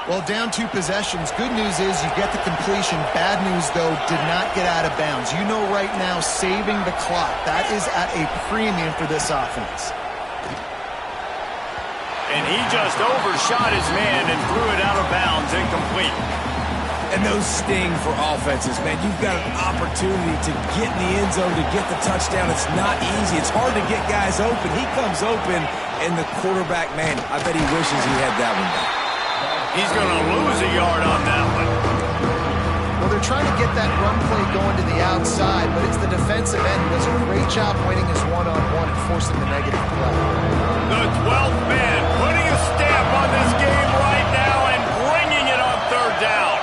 Well, down 2 possessions. Good news is you get the completion. Bad news, though, did not get out of bounds. You know right now, saving the clock. That is at a premium for this offense. And he just overshot his man and threw it out of bounds, incomplete. And those sting for offenses, man. You've got an opportunity to get in the end zone, to get the touchdown. It's not easy. It's hard to get guys open. He comes open, and the quarterback, man, I bet he wishes he had that one back. He's going to lose a yard on that one. Well, they're trying to get that run play going to the outside, but it's the defensive end who does a great job winning his one-on-one and forcing the negative play. The 12th man putting a stamp on this game right now and bringing it on 3rd down.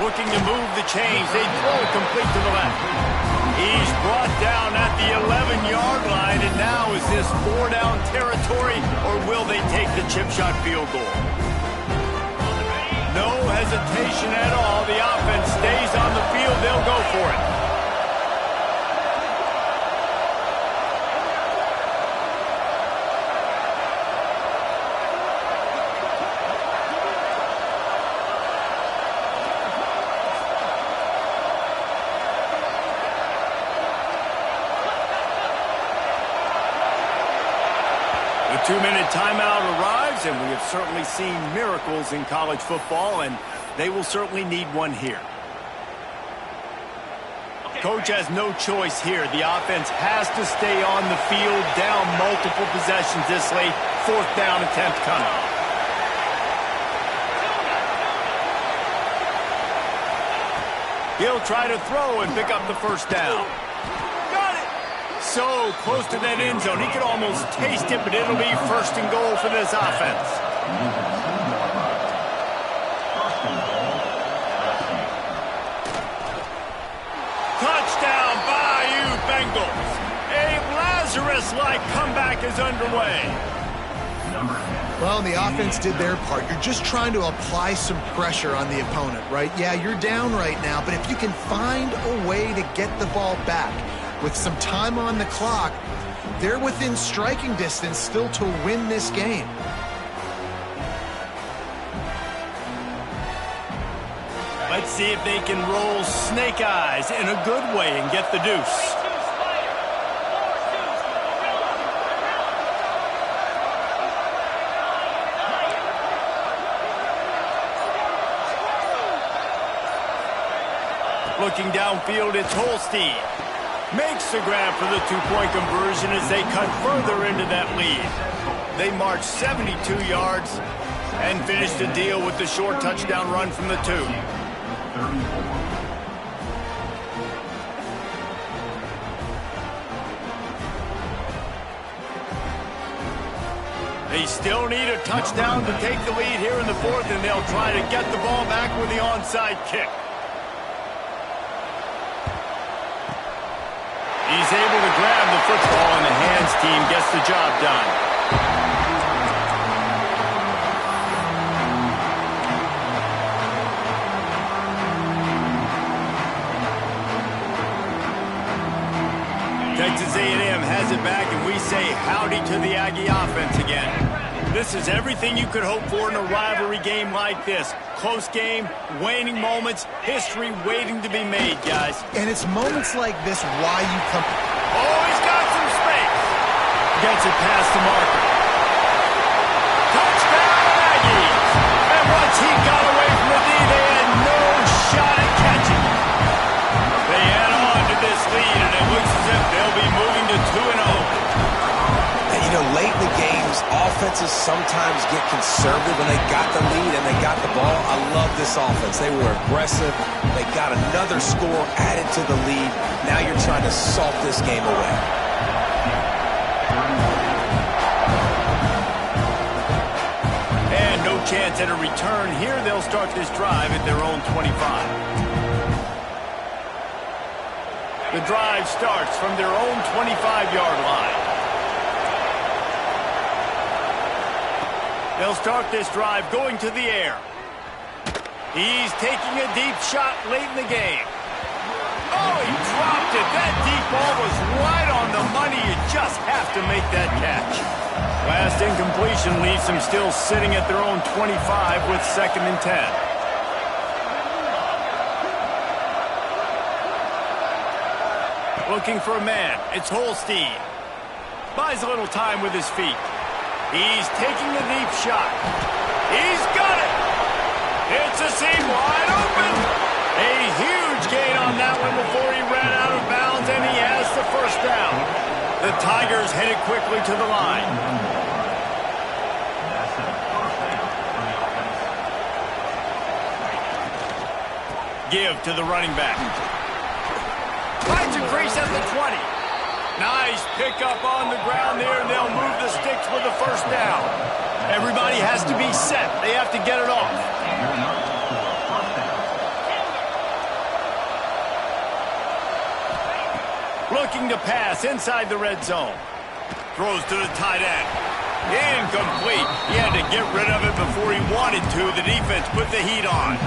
Looking to move the chains. They throw it complete to the left. He's brought down at the 11-yard line, and now is this 4-down territory, or will they take the chip shot field goal? No hesitation at all. The offense stays on the field. They'll go for it. 2-minute timeout arrives, and we have certainly seen miracles in college football, and they will certainly need one here. Coach has no choice here. The offense has to stay on the field, down multiple possessions this late. 4th down attempt coming. He'll try to throw and pick up the 1st down. Got it! So close to that end zone. He could almost taste it, but it'll be 1st and goal for this offense. Touchdown, Bayou Bengals. A Lazarus-like comeback is underway. Well, the offense did their part. You're just trying to apply some pressure on the opponent, right? Yeah, you're down right now, but if you can find a way to get the ball back with some time on the clock, they're within striking distance still to win this game. Let's see if they can roll snake eyes in a good way and get the deuce. Looking downfield, it's Holstein. Makes the grab for the 2-point conversion as they cut further into that lead. They march 72 yards and finish the deal with the short touchdown run from the 2. They still need a touchdown to take the lead here in the 4th, and they'll try to get the ball back with the onside kick. He's able to grab the football, and the hands team gets the job done. Texas A&M has it back, and we say howdy to the Aggie offense again. This is everything you could hope for in a rivalry game like this. Close game, waning moments, history waiting to be made, guys. And it's moments like this why you come... Oh, he's got some space. Gets it past the marker. Touchdown, Aggies! And once he got away from the D, they had no shot at catching it. They add on to this lead, and it looks as if they'll be moving to 2-0. And, you know, late in the games, offenses sometimes get conservative when they got the lead and they got the ball. I love this offense. They were aggressive. They got another score added to the lead. Now you're trying to salt this game away. And no chance at a return here. They'll start this drive at their own 25. The drive starts from their own 25-yard line. They'll start this drive going to the air. He's taking a deep shot late in the game. Oh, he dropped it. That deep ball was right on the money. You just have to make that catch. Last incompletion leaves them still sitting at their own 25 with 2nd and 10. Looking for a man. It's Holstein. Buys a little time with his feet. He's taking a deep shot. He's got it. It's a seam wide open. A huge gain on that one before he ran out of bounds, and he has the 1st down. The Tigers headed quickly to the line. Give to the running back. Finds a crease at the 20. Nice pickup on the ground there, and they'll move the sticks with the 1st down. Everybody has to be set. They have to get it off. Looking to pass inside the red zone. Throws to the tight end. Incomplete. He had to get rid of it before he wanted to. The defense put the heat on.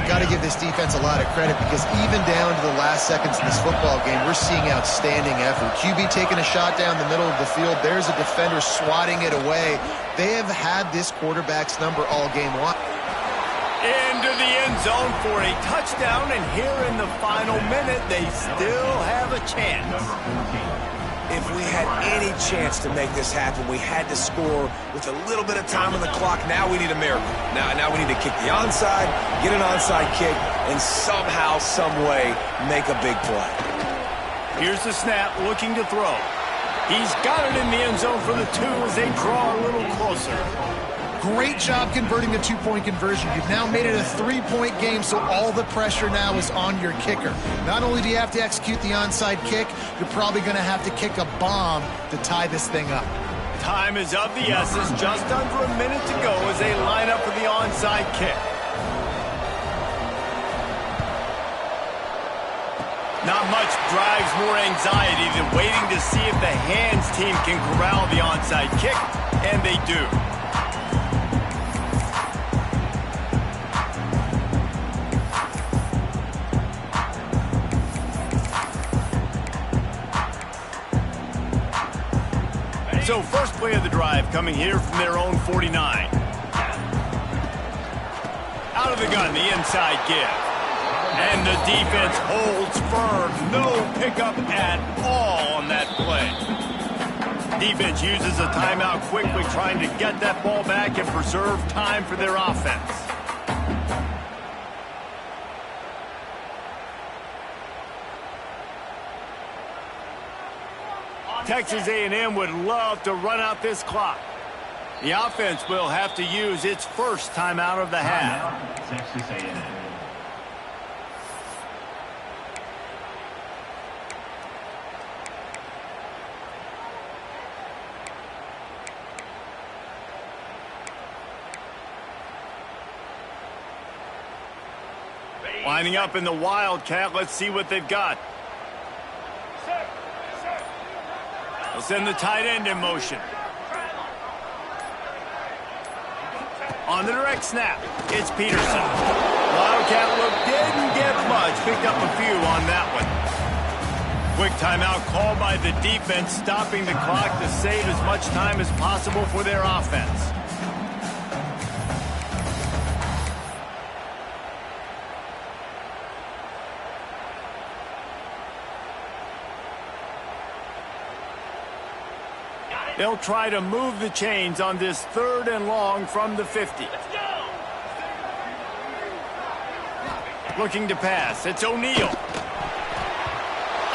Got to give this defense a lot of credit because even down to the last seconds of this football game, we're seeing outstanding effort. QB taking a shot down the middle of the field. There's a defender swatting it away. They have had this quarterback's number all game long. Into the end zone for a touchdown, and here in the final minute, they still have a chance. If we had any chance to make this happen, we had to score with a little bit of time on the clock. Now we need a miracle. Now we need to kick the onside, get an onside kick, and somehow, some way, make a big play. Here's the snap, looking to throw. He's got it in the end zone for the 2 as they draw a little closer. Great job converting the 2-point conversion. You've now made it a 3-point game, so all the pressure now is on your kicker. Not only do you have to execute the onside kick, you're probably going to have to kick a bomb to tie this thing up. Time is of the essence, just under a minute to go as they line up for the onside kick. Not much drives more anxiety than waiting to see if the hands team can corral the onside kick, and they do. So first play of the drive coming here from their own 49. Out of the gun, the inside give. And the defense holds firm. No pickup at all on that play. Defense uses a timeout quickly, trying to get that ball back and preserve time for their offense. Texas A&M would love to run out this clock. The offense will have to use its first timeout of the half. Texas A&M. Lining up in the Wildcat, let's see what they've got. They'll send the tight end in motion. On the direct snap, it's Peterson. Wildcat look didn't get much, picked up a few on that one. Quick timeout called by the defense, stopping the clock to save as much time as possible for their offense. They'll try to move the chains on this 3rd and long from the 50. Looking to pass. It's O'Neal.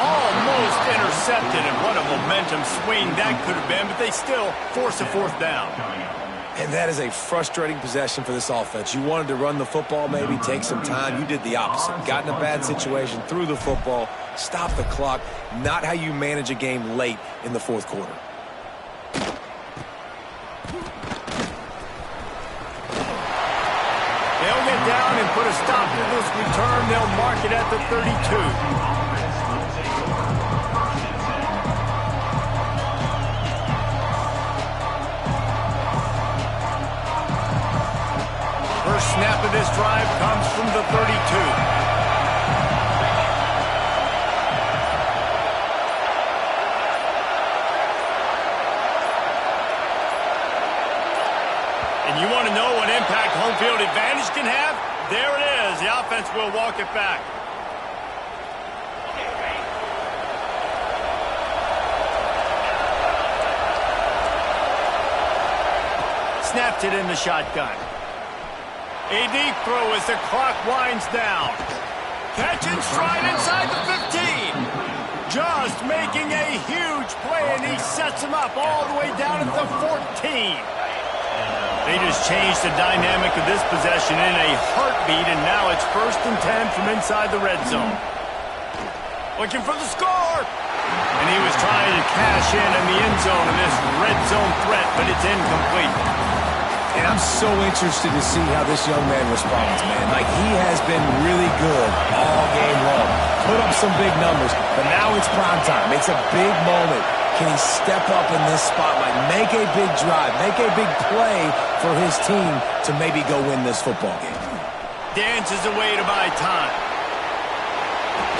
Almost intercepted, and what a momentum swing that could have been, but they still force a 4th down. And that is a frustrating possession for this offense. You wanted to run the football, maybe take some time. You did the opposite. Got in a bad situation, threw the football, stopped the clock. Not how you manage a game late in the 4th quarter. They'll get down and put a stop to this return. They'll mark it at the 32. First snap of this drive comes from the 32. You want to know what impact home field advantage can have? There it is. The offense will walk it back. Snapped it in the shotgun. A deep throw as the clock winds down. Catch and stride inside the 15. Just making a huge play, and he sets him up all the way down at the 14. They just changed the dynamic of this possession in a heartbeat, and now it's 1st and 10 from inside the red zone. Looking for the score! And he was trying to cash in the end zone in this red zone threat, but it's incomplete. And I'm so interested to see how this young man responds, man. Like, he has been really good all game long. Put up some big numbers, but now it's prime time. It's a big moment. Can he step up in this spotlight, make a big drive, make a big play for his team to maybe go win this football game? Dances away to buy time.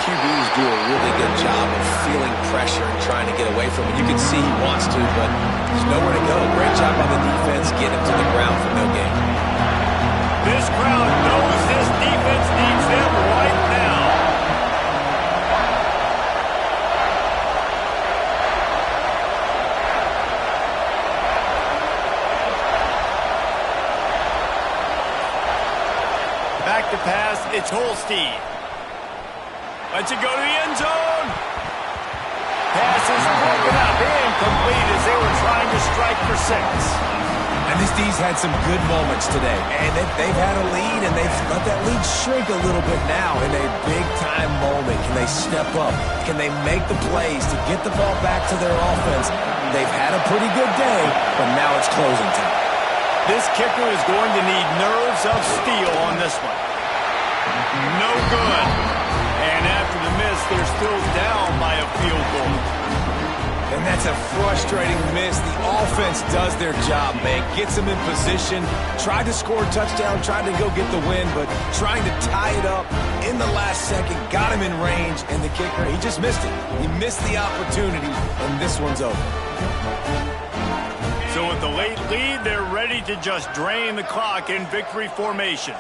QBs do a really good job of feeling pressure and trying to get away from it. You can see he wants to, but there's nowhere to go. Great job on the defense, getting him to the ground for no gain. This crowd knows this defense needs them right now. 7 It's Holstein. Lets it go to the end zone. Pass is broken up, incomplete as they were trying to strike for 6. And this D's had some good moments today. And they've had a lead, and they've let that lead shrink a little bit now in a big-time moment. Can they step up? Can they make the plays to get the ball back to their offense? They've had a pretty good day, but now it's closing time. This kicker is going to need nerves of steel on this one. No good. And after the miss, they're still down by a field goal. And that's a frustrating miss. The offense does their job, man. Gets them in position. Tried to score a touchdown, tried to go get the win, but trying to tie it up in the last second. Got him in range, and the kicker, he just missed it. He missed the opportunity, and this one's over. So with the late lead, they're ready to just drain the clock in victory formation.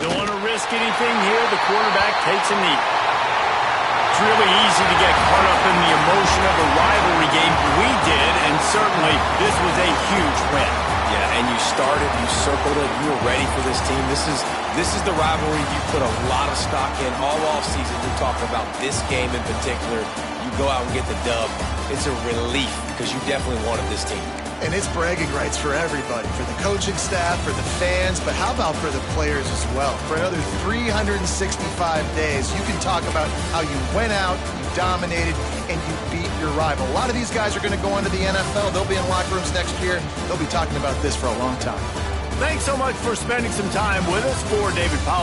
Don't want to risk anything here. The quarterback takes a knee. It's really easy to get caught up in the emotion of the rivalry game. We did, and certainly this was a huge win. Yeah, and you started, you circled it, you were ready for this team. This is the rivalry you put a lot of stock in all offseason. You're talking about this game in particular. You go out and get the dub. It's a relief because you definitely wanted this team. And it's bragging rights for everybody, for the coaching staff, for the fans, but how about for the players as well? For another 365 days, you can talk about how you went out, you dominated, and you beat your rival. A lot of these guys are going to go into the NFL. They'll be in locker rooms next year. They'll be talking about this for a long time. Thanks so much for spending some time with us. For David Pollack